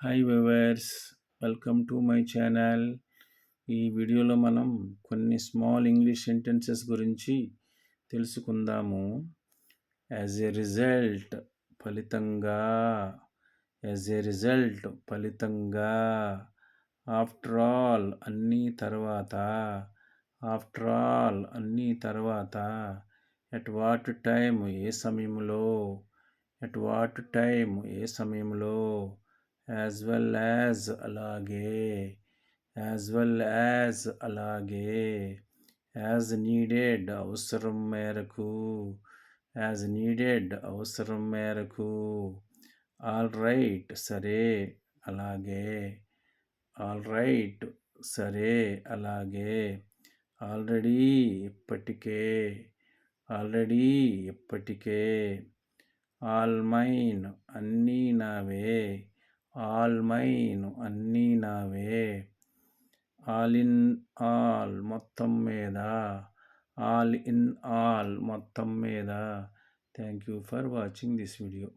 Hi viewers, welcome to my channel. ఈ వీడియోలో మనం కొన్ని స్మాల్ ఇంగ్లీష్ సెంటెన్సెస్ గురించి తెలుసుకుందాము. యాజ్ ఏ రిజల్ట్, ఫలితంగా. యాజ్ ఏ రిజల్ట్, ఫలితంగా. ఆఫ్టర్ ఆల్, అన్నీ తర్వాత. ఆఫ్టర్ ఆల్, అన్నీ తర్వాత. ఎట్ వాట్ టైమ్, ఏ సమయంలో. ఎట్ వాట్ టైమ్, ఏ సమయంలో. యాజ్ వెల్ యాజ్, అలాగే. యాజ్ వెల్ యాజ్, అలాగే. యాజ్ నీడెడ్, అవసరం మేరకు. యాజ్ నీడెడ్, అవసరం మేరకు. ఆల్ రైట్, సరే, అలాగే. ఆల్ రైట్, సరే, అలాగే. ఆల్రెడీ, ఇప్పటికే. ఆల్రెడీ, ఇప్పటికే. ఆల్ మైన్, అన్నీ నావే. ఆల్ మైన్, అన్నీ నావే. ఆల్ ఇన్ ఆల్, మొత్తం మీద. ఆల్ ఇన్ ఆల్, మొత్తం మీద. Thank you for watching this video.